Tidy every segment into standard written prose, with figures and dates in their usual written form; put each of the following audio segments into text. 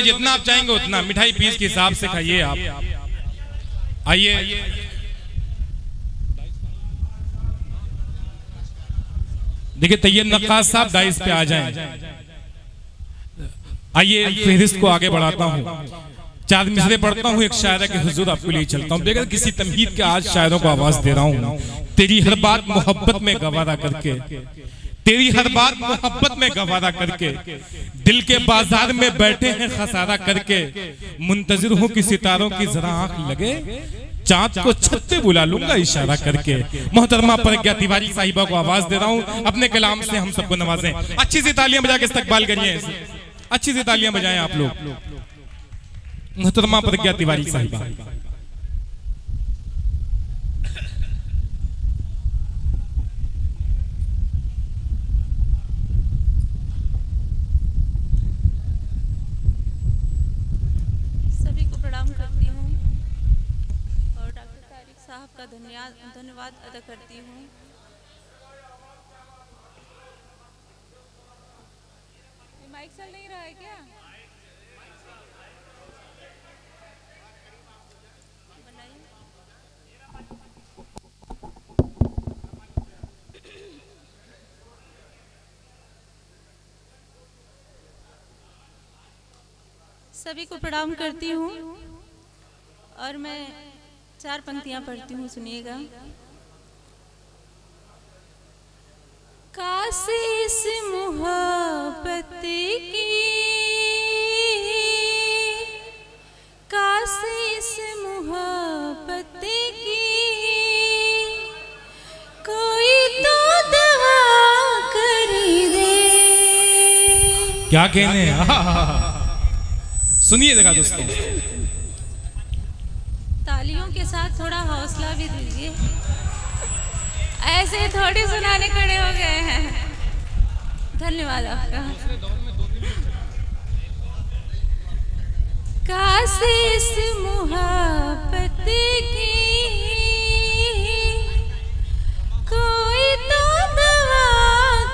जितना आप चाहेंगे उतना मिठाई पीस के हिसाब से खाइए आप। आइए देखिए तैयब नक्काश साहब डाइस पे आ जाएं। आइए फहरिस्त को आगे बढ़ाता हूँ। चार मिसरे पढ़ता हूँ, एक शायरा के हुजूर आपको लिए चलता हूँ। देखिए किसी तमहीद के आज शायरों को आवाज दे रहा हूँ। तेरी हर बात मोहब्बत में गवारा करके, तेरी हर बात मोहब्बत में गवारा करके, दिल के बाजार में बैठे हैं खसारा करके, मुंतजिर हूँ कि सितारों की जरा आंख लगे, चाँद को छत पे बुला लूंगा इशारा करके। मोहतरमा प्रज्ञा तिवारी साहिबा को आवाज दे रहा हूँ, अपने कलाम से हम सबको नवाजें। अच्छी सी तालियां बजा के इस्तकबाल करिए, अच्छी सी तालियां बजाएं आप लोग। मोहतरमा प्रज्ञा तिवारी साहिबा। सभी को प्रणाम करती हूँ और डॉक्टर तारिक साहब का धन्यवाद अदा करती हूँ। माइक चल नहीं रहा है क्या? सभी को प्रणाम करती हूँ और मैं चार पंक्तियां पढ़ती हूँ, सुनिएगा। काश इस मोहब्बत की, काश इस मोहब्बत की कोई तो दवा कर दे। क्या कहने सुनिए देखा दोस्तों, तालियों के साथ थोड़ा हौसला भी दीजिए, ऐसे थोड़ी सुनाने खड़े हो गए हैं। धन्यवाद आपका। काश इस मोहब्बत की कोई तो दवा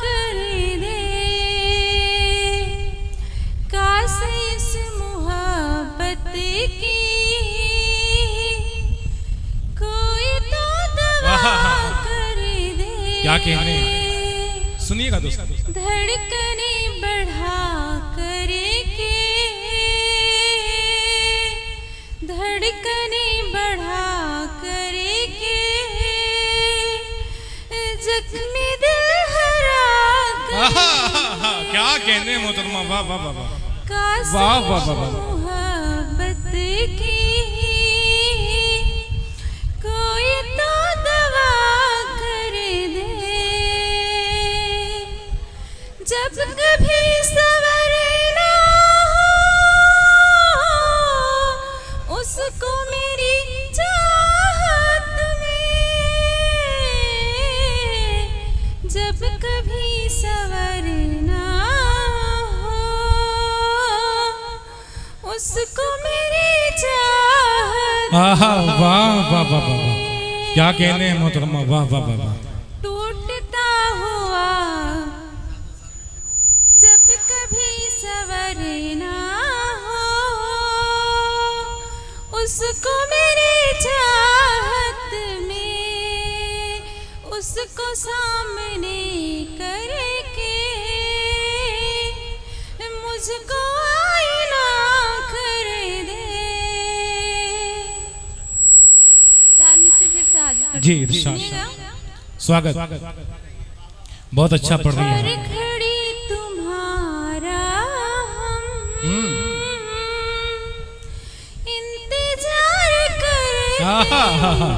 कर दे, काश इस मोहब्बत की कोई तो दवा कर दे। क्या कहने सुनिएगा दोस्तों। धड़कने बढ़ा करके, धड़कने बढ़ा करके जख्मी दिल हरा कर। क्या कहने मोहतरमा, वाह वाह वाह वाह, काश वाह वाह वाह वाह। मोहब्बत की कोई तो दवा कर दे। जब कभी संवरना हो उसको मेरी चाहत में, जब कभी संवरना हो उसको मेरी चाहत। वाह वाह वाह वाह, क्या कहने हैं मोहतरमा, वाह वाह वाह वाह। टूटता हुआ जब कभी संवरना हो उसको मेरी चाहत में, उसको सामने करके मुझको आईना कर दे। चार मिसरे फिर से हाजिर जी इरशाद, स्वागत, बहुत अच्छा पढ़ रही हर है। घड़ी तुम्हारा हम इंतजार करते हैं।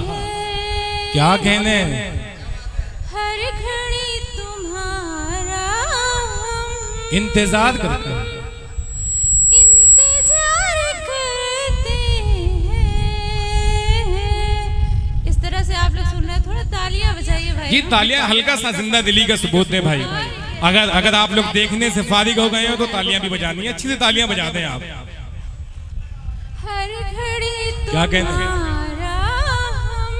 क्या कहने, हर घड़ी तुम्हारा हम इंतजार करते हैं। इंतजार करते हैं। इस तरह से आप लोग सुन रहे हैं, थोड़ा तालियां बजाइए भाई। ये तालियां हल्का सा जिंदा दिली का सबूत है भाई। अगर आप लोग देखने से फारिग हो गए हो तो तालियां भी बजानी है, अच्छी से तालियां बजा दें आप। हर घड़ी क्या कहने हैं? तुम्हारा हम,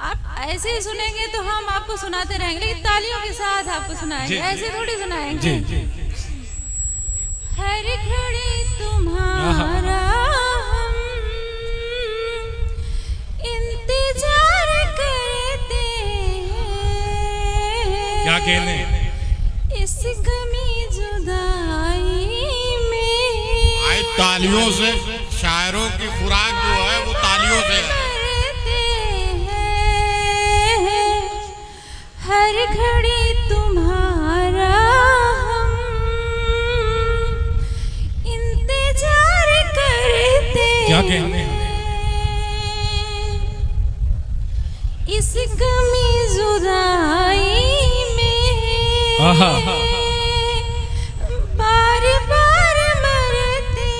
आप ऐसे ही सुनेंगे तो हम आपको सुनाते रहेंगे, लेकिन तालियों के साथ आपको सुनाएंगे, ऐसे थोड़ी सुनाएंगे। जी हर घड़ी तुम्हारा हम इंतजार करते हैं। क्या कहने इस गमी जुदाई में। आए तालियों से शायरों की खुराक जो है वो तालियों से है। हर घड़ी तुम्हारा हम इंतजार करते। क्या कहने इस गमी जुदाई में बार बार मरते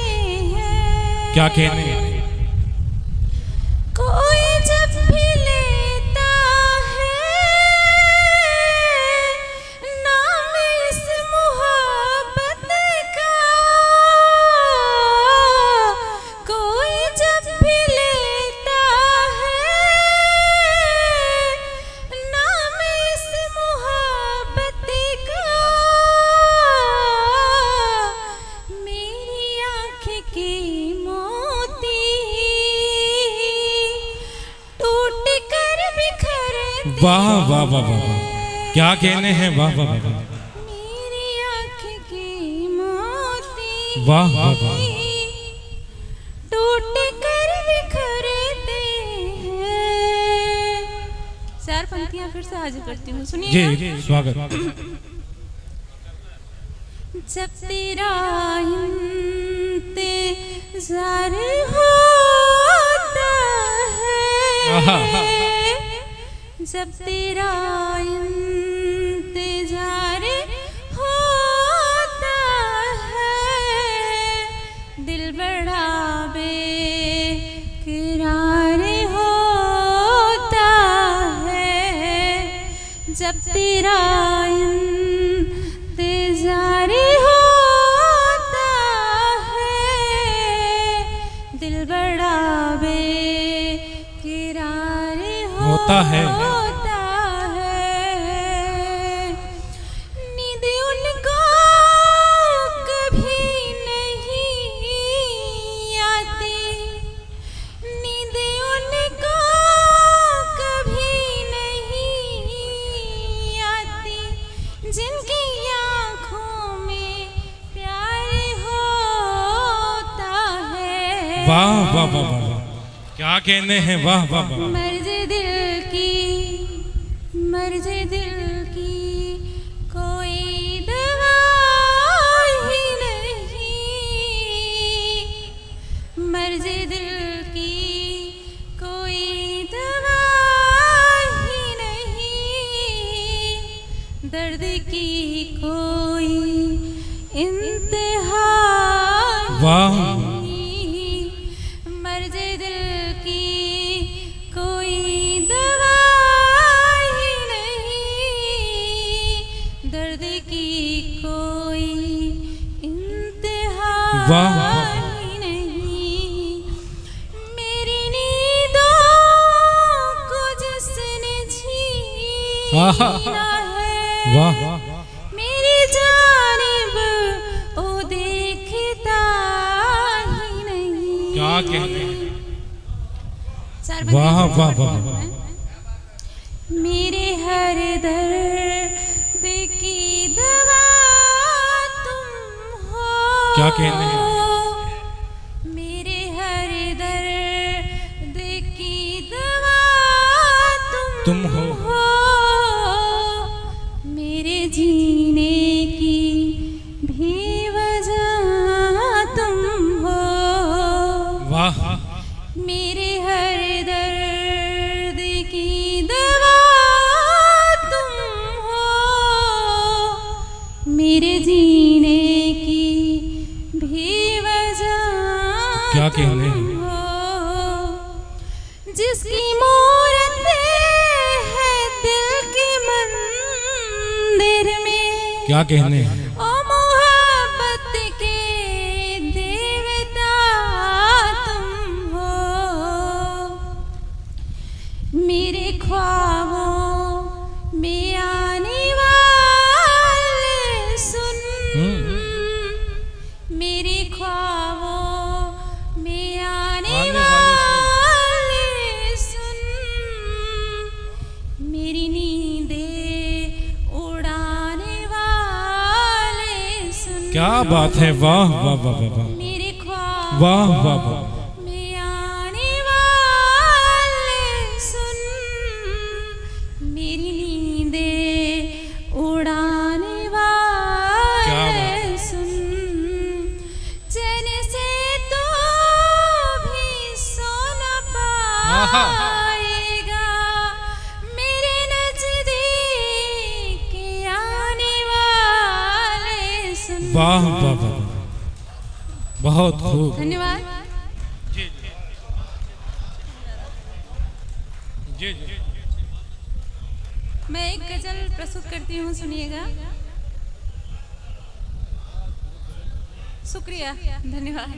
हैं। क्या कहने कोई जब भी लेता है नाम इस मोहब्बत का, कोई जब भी लेता है नाम इस मोहब्बत का, मेरी आँख की मोती टूट कर बिखर। वाह वाह वाह वाह वाह, क्या कहने हैं, वाह वाह वाह वाह, मेरी आँख की मोती वाह वाह वाह, टूट कर बिखरते हैं। चार पंक्तियां फिर से हाजिर करती हूँ, सुनिए। जी स्वागत। जब तेरा इंतजार होता आहा। है, जब तेरा इंतजार होता है, दिल बड़ा बेकरार होता है। जब तेरा इंतजार होता है, दिल बड़ा बेकरार होता है। नींद उनको कभी नहीं आती, नींद उनको कभी नहीं आती, जिनकी आँखों में प्यार होता है। वाह वाह वाह वाह वाह, क्या कहने हैं, वाह वाह वाह, मर्ज दिल की, मर्ज दिल की कोई दवा ही नहीं, मर्ज दिल की कोई दवा ही नहीं, दर्द की कोई इंतहा वाह नहीं, मर्ज दिल की कोई दवा ही नहीं, दर्द की कोई इंतहा वाह। ही नहीं। मेरी नींदों को जिसने आहा। छीना है, वाह मेरी जानिब ओ देखता ही नहीं। क्या कहने हैं, चार वाह बंदे वाह वाह वाह, मेरे हर दर्द की दवा तुम हो। क्या कहने हैं, मेरे हर दर्द की दवा तुम हो। मेरे जीने की भी वजह तुम हो। वाह मेरे हर दर्द की दवा तुम हो, मेरे जीने की भी वजह क्या कहने तुम हैं, हो। जिसकी मूरत है दिल के मंदिर में, क्या कहने हैं, ओ मोहब्बत के देवता तुम हो। मेरे ख्वाबों में आने वाले सुन, क्या बात है, वाह वाह वाह वाह वाह, मेरे ख्वाब वाह वाह वाह, में आने वाले सुन, मेरी नींदें उड़ाने वाले सुन, चैन से तो भी सो न पाएगा, मेरे नजदीक आने वाले सुन। वाह वाह वाह, बहुत खूब। धन्यवाद। जी जी, मैं एक गजल प्रस्तुत करती हूँ, सुनिएगा। शुक्रिया, धन्यवाद।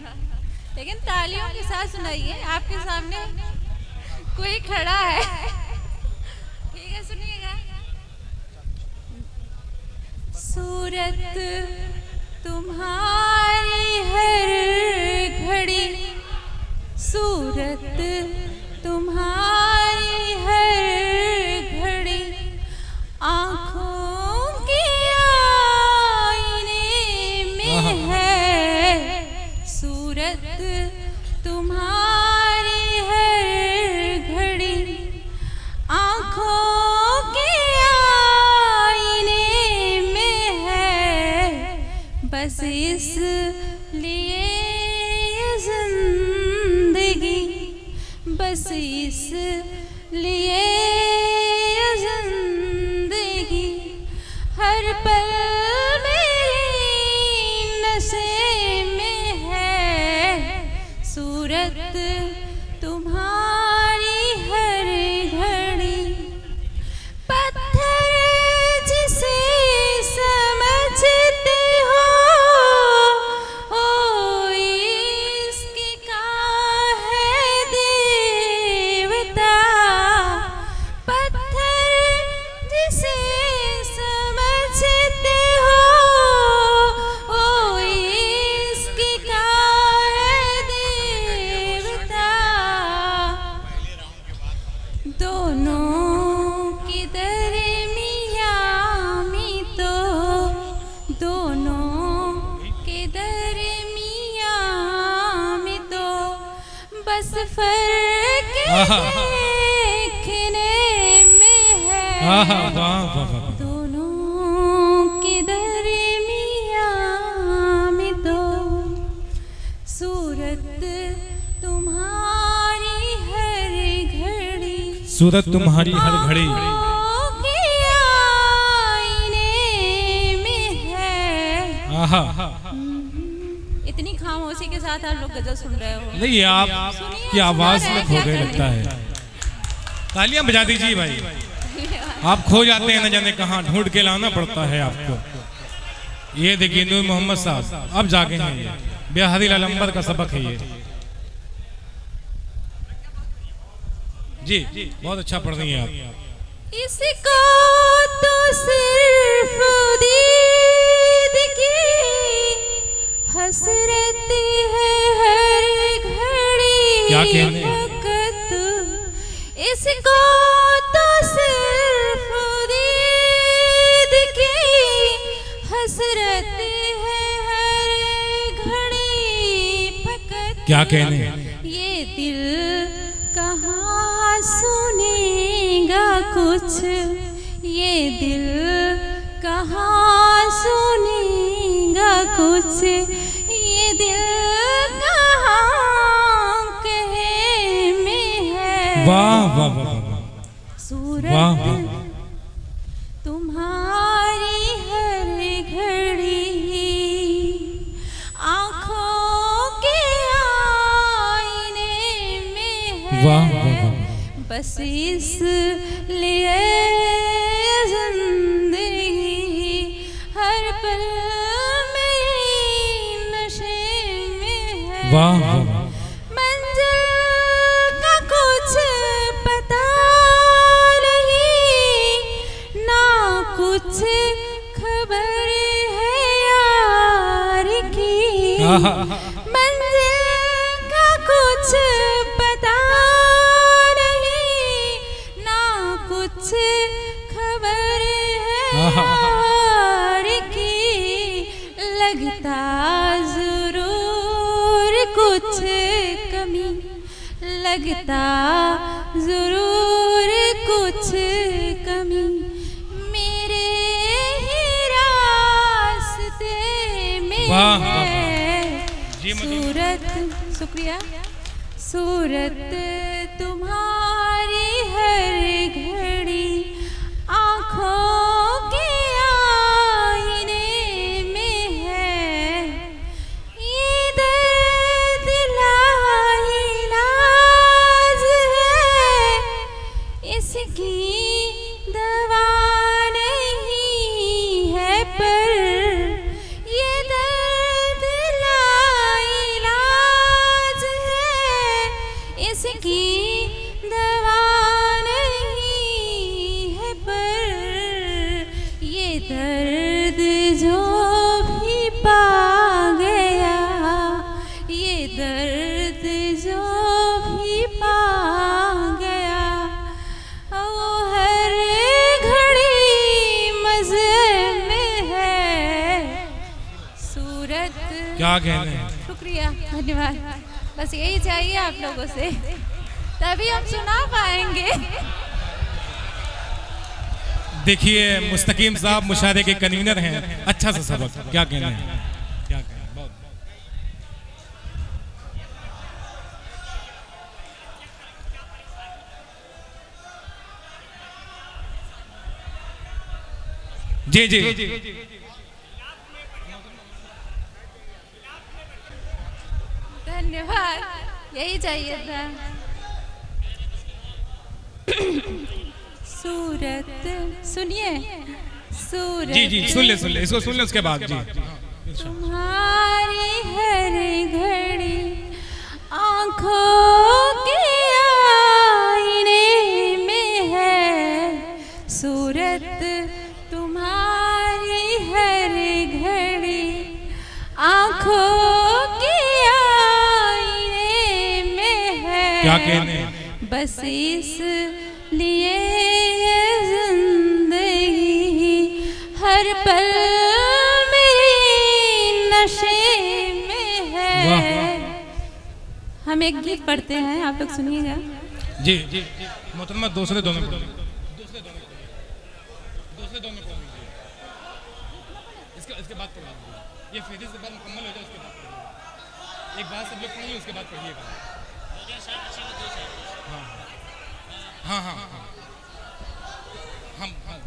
लेकिन तालियों के साथ सुनाइए, आपके सामने कोई खड़ा है। ठीक है, सुनिएगा। सूरत तुम्हारी हर घड़ी, सूरत तुम्हारी हर घड़ी, आँखों के आईने में है, सूरत तुम्हारी हर घड़ी, आँखों के आईने में है, बस इसलिए ये जिंदगी, बस इसलिए ये जिंदगी, हर पल मेरी नशे में है, सूरत तुम्हारी हर घड़ी। पत्थर जिसे समझते हो, ओ इसकी का है देवता, पत्थर जिसे समझते हो, ओ इसकी का है देवता, दोनों के दरमिया में तो, दोनों के दरमिया में तो, बस फर्क देखने में है, वाह वाह वाह वाह, दोनों के दरमिया में तो, सूरत तुम्हारी हर घड़ी, सूरत तुम्हारी हर घड़ी, आँखों के आईने में है। आहा, इतनी खामोशी के साथ आप लोग गजल सुन रहे हो। नहीं आप की आवाज में खो गए लगता है। तालियां बजा दीजिए भाई, आप खो जाते हैं, न जाने कहाँ ढूंढ के लाना पड़ता है आपको। ये देखिए नूर मोहम्मद साहब अब जागे हैं, ये बिहारी लाल अंबर का सबक है ये। जी बहुत अच्छा पढ़ रही हैं आप। इसको तो सिर्फ दीद की हसरत है हर घड़ी, क्या कहने? वक्त इसको तो सिर्फ दीद की हसरत है हर घड़ी, फकत क्या कहने? ये दिल कहाँ सुनेगा कुछ, ये दिल कहाँ सुनेगा कुछ, ये दिल कहाँ कहे में है। वाह वाह वाह वाह, सूरत वाह वाह, तुम्हारी हर घड़ी, आँखों के आईने में है, वाह वाह वाह, बस इसलिए जिंदगी हर पल मेरी नशे में है। वाह वाह वाह, मंजिल का कुछ पता नहीं, ना कुछ खबर है यार की, आहा, मंजिल का कुछ पता नहीं, ना कुछ खबर है आहा, यार की, लगता कुछ कमी, लगता जरूर कुछ कमी मेरे ही रास्ते में है। सूरत, शुक्रिया, सूरत तुम्हारी हर घड़ी आँखों के आईने में है। ये दर्द लाइलाज है, इसकी दवा नहीं है, पर ये दर्द लाइलाज है, इसकी दवा नहीं है, पर ये दर्द जो भी पा गया, ये दर्द जो भी पा गया, वो हर घड़ी मज़े में है। सूरत, क्या कहने हैं? शुक्रिया, धन्यवाद। बस यही चाहिए आप लोगों से, तभी हम सुना पाएंगे। देखिए मुस्तकीम साहब मुशायरे के कन्वीनर हैं, अच्छा सा सबक, क्या कहना है? क्या कहना है? बहुत जी जी धन्यवाद, यही चाहिए था। सूरत, सुनिए, सूरत जी जी सुन ले इसको सुन ले, उसके बाद जी। तुम्हारी हर घड़ी आँखों के आईने में है। सूरत तुम्हारी हर घड़ी आँखों के आईने में है। क्या कहने हैं? बस इसलिए ये जिंदगी हर पल मेरी नशे में है। हम एक गीत पढ़ते हैं, आप लोग सुनिएगा। जी जी मोहतरमा दूसरे दो में इसके बाद ये फेरिस के बाद मुकम्मल हो जाए, उसके बाद एक बात सब लोग पढ़िए, उसके बाद पढ़िएगा। हाँ हाँ हाँ हाँ हाँ